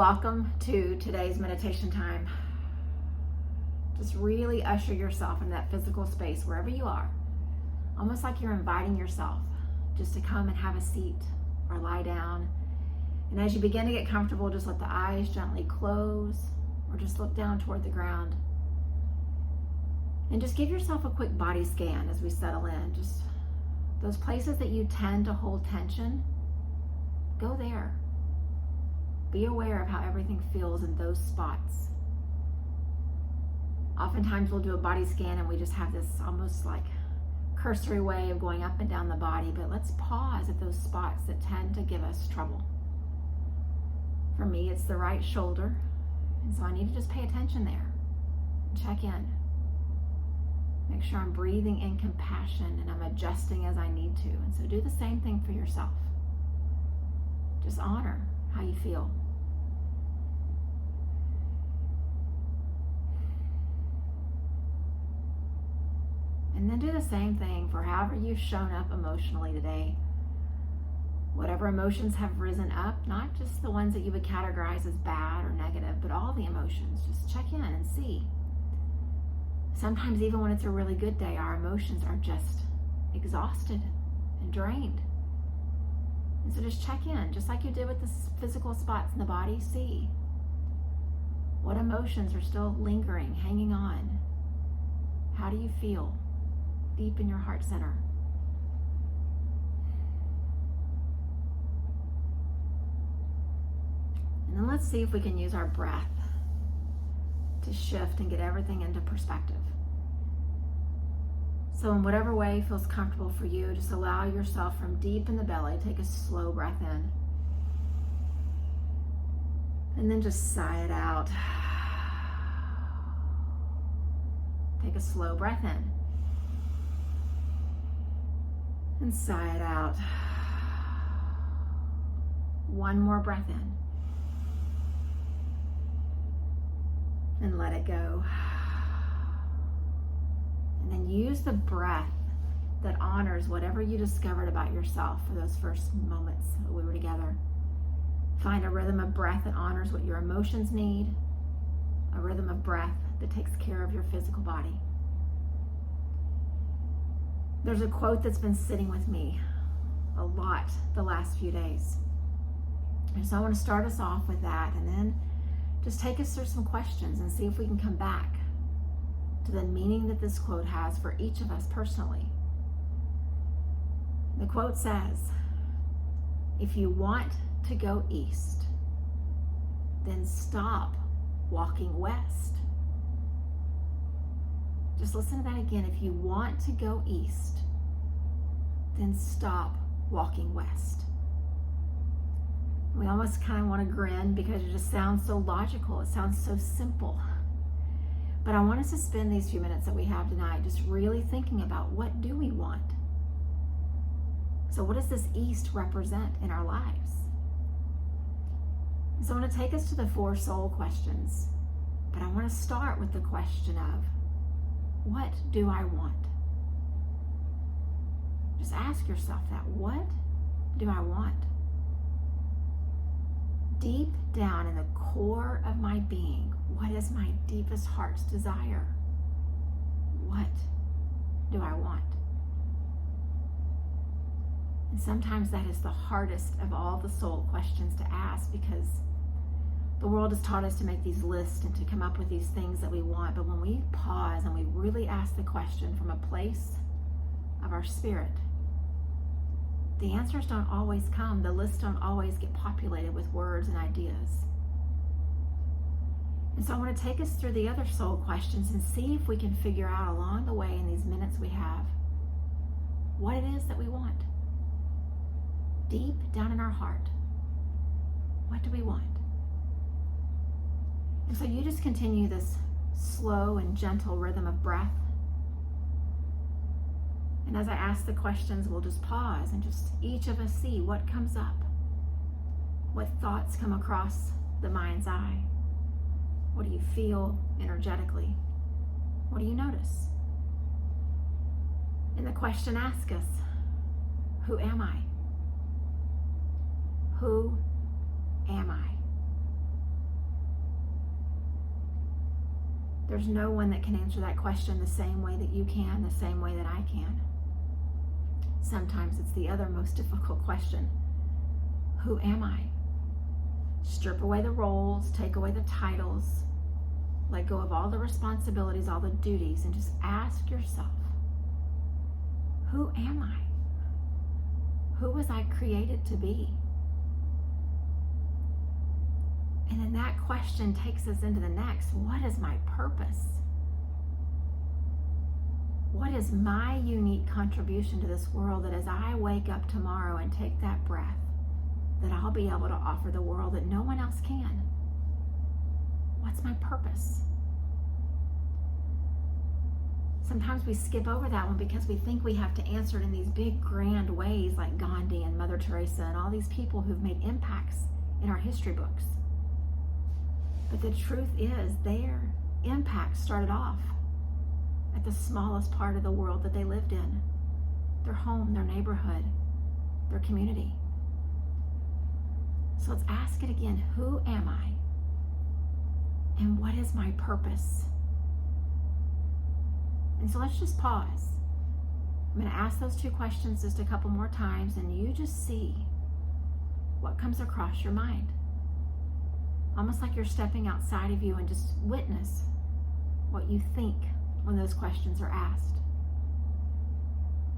welcome to today's meditation time. Just really usher yourself into that physical space wherever you are, almost like you're inviting yourself just to come and have a seat or lie down. And as you begin to get comfortable, just let the eyes gently close or just look down toward the ground. And just give yourself a quick body scan as we settle in. Just those places that you tend to hold tension, go there. Be aware of how everything feels in those spots. Oftentimes we'll do a body scan and we just have this almost like cursory way of going up and down the body, but let's pause at those spots that tend to give us trouble. For me, it's the right shoulder, and so I need to just pay attention there and check in. Make sure I'm breathing in compassion and I'm adjusting as I need to. And so do the same thing for yourself. Just honor how you feel. And then do the same thing for however you've shown up emotionally today. Whatever emotions have risen up, not just the ones that you would categorize as bad or negative, but all the emotions. Just check in and see. Sometimes even when it's a really good day, our emotions are just exhausted and drained. And so just check in, just like you did with the physical spots in the body. See what emotions are still lingering, hanging on. How do you feel deep in your heart center? And then let's see if we can use our breath to shift and get everything into perspective. So in whatever way feels comfortable for you, just allow yourself from deep in the belly, take a slow breath in. And then just sigh it out. Take a slow breath in. And sigh it out. One more breath in. And let it go. And then use the breath that honors whatever you discovered about yourself for those first moments that we were together. Find a rhythm of breath that honors what your emotions need, a rhythm of breath that takes care of your physical body. There's a quote that's been sitting with me a lot the last few days. And so I want to start us off with that and then just take us through some questions and see if we can come back to the meaning that this quote has for each of us personally. The quote says, "If you want to go east, then stop walking west." Just listen to that again. If you want to go east, then stop walking west. We almost kind of want to grin because it just sounds so logical. It sounds so simple. But I want us to spend these few minutes that we have tonight just really thinking about, what do we want? So what does this east represent in our lives? So I want to take us to the 4 soul questions, but I want to start with the question of, what do I want? Just ask yourself that. What do I want? Deep down in the core of my being, what is my deepest heart's desire? What do I want? And sometimes that is the hardest of all the soul questions to ask, because the world has taught us to make these lists and to come up with these things that we want. But when we pause and we really ask the question from a place of our spirit, the answers don't always come. The lists don't always get populated with words and ideas. And so I want to take us through the other soul questions and see if we can figure out along the way in these minutes we have what it is that we want. Deep down in our heart, what do we want? And so you just continue this slow and gentle rhythm of breath. And as I ask the questions, we'll just pause and just each of us see what comes up. What thoughts come across the mind's eye? What do you feel energetically? What do you notice? And the question asks us, who am I? Who am I? There's no one that can answer that question the same way that you can, the same way that I can. Sometimes it's the other most difficult question. Who am I? Strip away the roles, take away the titles, let go of all the responsibilities, all the duties, and just ask yourself, who am I? Who was I created to be? And then that question takes us into the next. What is my purpose? What is my unique contribution to this world that as I wake up tomorrow and take that breath, that I'll be able to offer the world that no one else can? What's my purpose? Sometimes we skip over that one because we think we have to answer it in these big, grand ways like Gandhi and Mother Teresa and all these people who've made impacts in our history books. But the truth is, their impact started off at the smallest part of the world that they lived in. Their home, their neighborhood, their community. So let's ask it again. Who am I? And what is my purpose? And so let's just pause. I'm going to ask those two questions just a couple more times, and you just see what comes across your mind. Almost like you're stepping outside of you and just witness what you think when those questions are asked.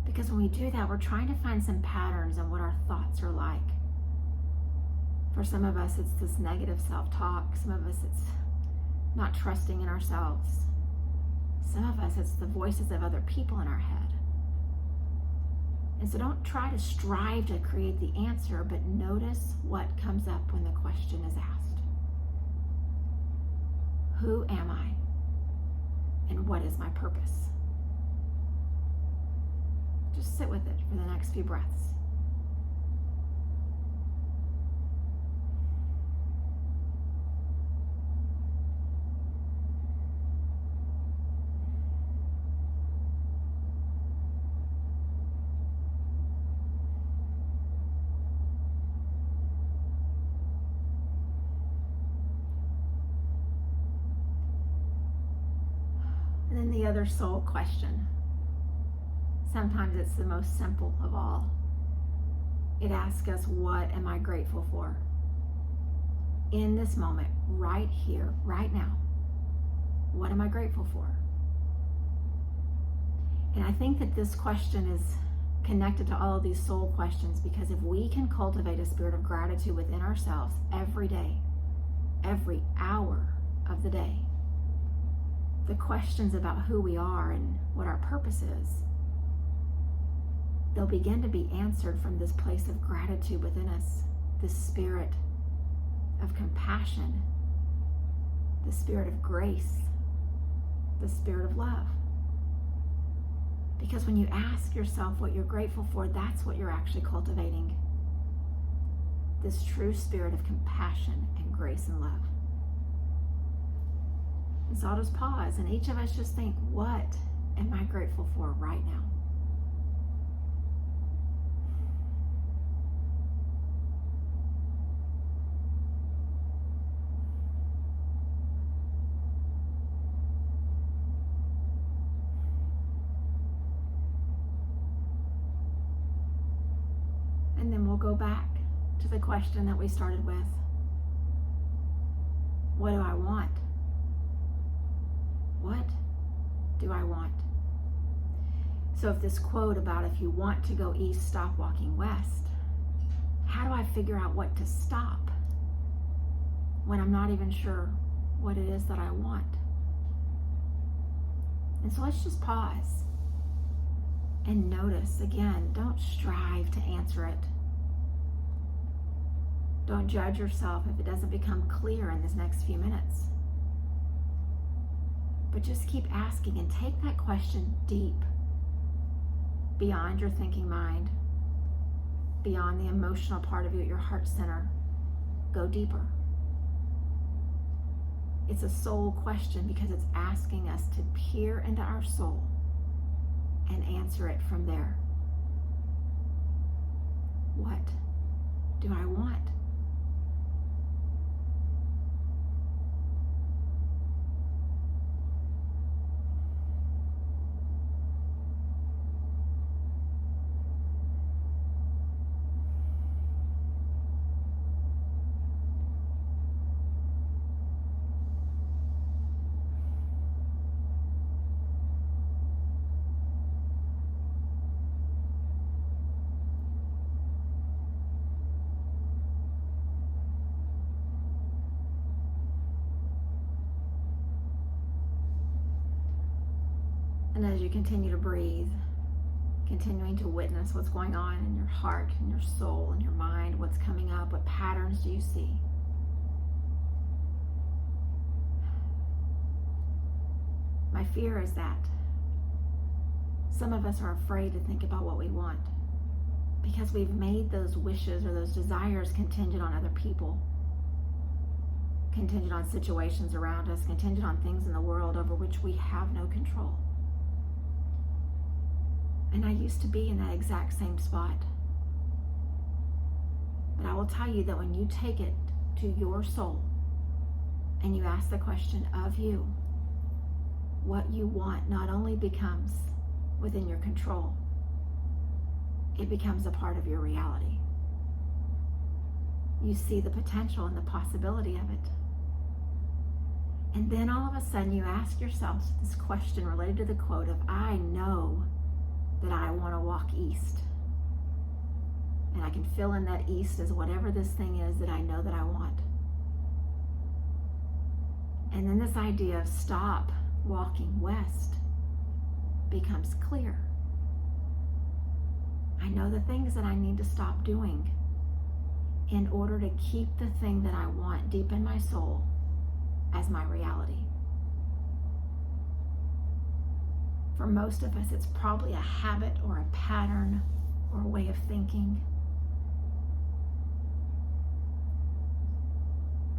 Because when we do that, we're trying to find some patterns in what our thoughts are like. For some of us, it's this negative self-talk. Some of us, it's not trusting in ourselves. Some of us, it's the voices of other people in our head. And so don't try to strive to create the answer, but notice what comes up when the question is asked. Who am I? And what is my purpose? Just sit with it for the next few breaths. And then the other soul question. Sometimes it's the most simple of all. It asks us, what am I grateful for? In this moment, right here, right now, what am I grateful for? And I think that this question is connected to all of these soul questions, because if we can cultivate a spirit of gratitude within ourselves every day, every hour of the day, the questions about who we are and what our purpose is, they'll begin to be answered from this place of gratitude within us, this spirit of compassion, the spirit of grace, the spirit of love. Because when you ask yourself what you're grateful for, that's what you're actually cultivating. This true spirit of compassion and grace and love. And so I'll just pause, and each of us just think, what am I grateful for right now? And then we'll go back to the question that we started with. What do I want? What do I want? So if this quote about if you want to go east, stop walking west, how do I figure out what to stop when I'm not even sure what it is that I want? And so let's just pause and notice. Again, don't strive to answer it. Don't judge yourself if it doesn't become clear in this next few minutes. But just keep asking and take that question deep, beyond your thinking mind, beyond the emotional part of you at your heart center. Go deeper. It's a soul question because it's asking us to peer into our soul and answer it from there. What do I want? And as you continue to breathe, continuing to witness what's going on in your heart, in your soul, in your mind, what's coming up, what patterns do you see? My fear is that some of us are afraid to think about what we want because we've made those wishes or those desires contingent on other people, contingent on situations around us, contingent on things in the world over which we have no control. And I used to be in that exact same spot. But I will tell you that when you take it to your soul and you ask the question of you, what you want not only becomes within your control, it becomes a part of your reality. You see the potential and the possibility of it. And then all of a sudden you ask yourself this question related to the quote of, I know that I want to walk east. And I can fill in that east as whatever this thing is that I know that I want. And then this idea of stop walking west becomes clear. I know the things that I need to stop doing in order to keep the thing that I want deep in my soul as my reality. For most of us, it's probably a habit or a pattern or a way of thinking.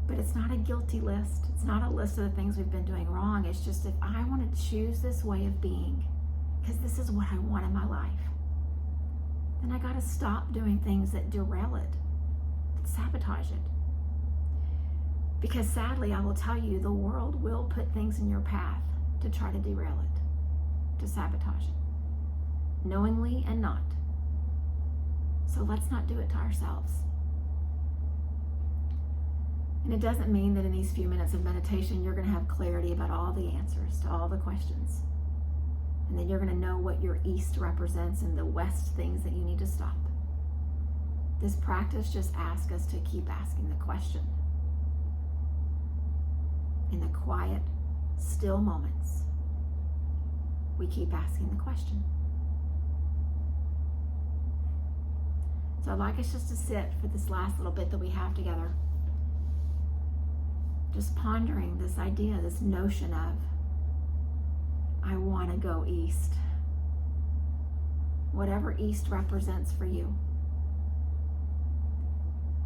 But it's not a guilty list. It's not a list of the things we've been doing wrong. It's just if I want to choose this way of being, because this is what I want in my life, then I got to stop doing things that derail it, that sabotage it. Because sadly, I will tell you, the world will put things in your path to try to derail it, to sabotage it, knowingly and not. So let's not do it to ourselves. And it doesn't mean that in these few minutes of meditation, you're going to have clarity about all the answers to all the questions. And then you're going to know what your east represents and the west things that you need to stop. This practice just asks us to keep asking the question. In the quiet, still moments, we keep asking the question. So I'd like us just to sit for this last little bit that we have together, just pondering this idea, this notion of, I want to go east. Whatever east represents for you.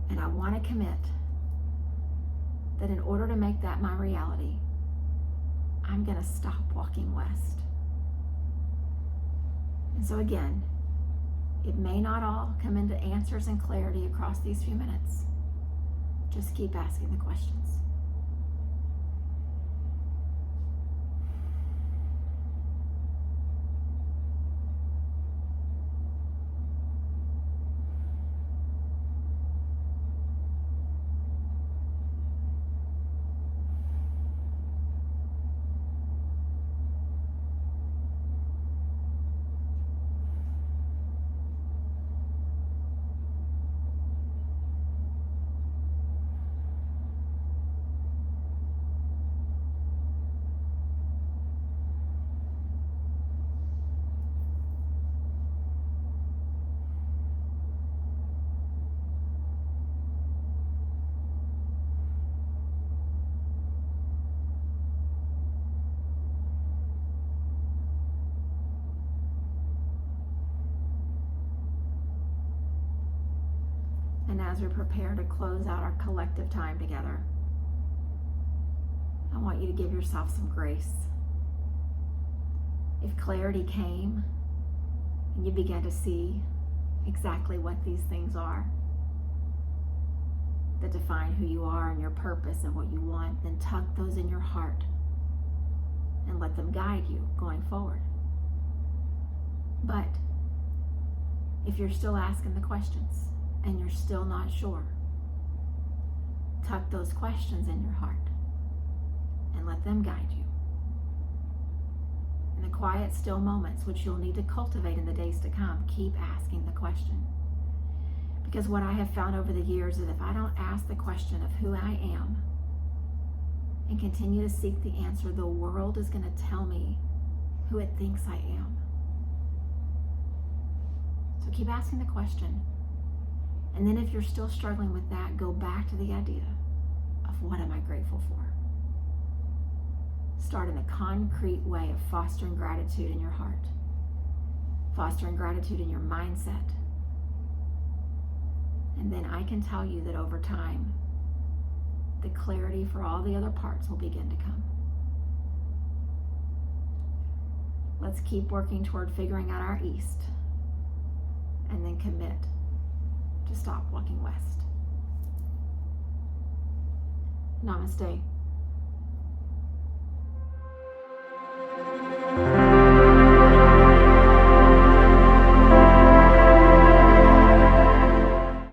And I want to commit that in order to make that my reality, I'm going to stop walking west. And so again, it may not all come into answers and clarity across these few minutes. Just keep asking the questions. And as we prepare to close out our collective time together, I want you to give yourself some grace. If clarity came and you began to see exactly what these things are that define who you are and your purpose and what you want, then tuck those in your heart and let them guide you going forward. But if you're still asking the questions, and you're still not sure, tuck those questions in your heart and let them guide you. In the quiet, still moments, which you'll need to cultivate in the days to come, keep asking the question. Because what I have found over the years is if I don't ask the question of who I am and continue to seek the answer, the world is going to tell me who it thinks I am. So keep asking the question. And then if you're still struggling with that, go back to the idea of what am I grateful for? Start in a concrete way of fostering gratitude in your heart, fostering gratitude in your mindset. And then I can tell you that over time, the clarity for all the other parts will begin to come. Let's keep working toward figuring out our east and then commit to stop walking west. Namaste.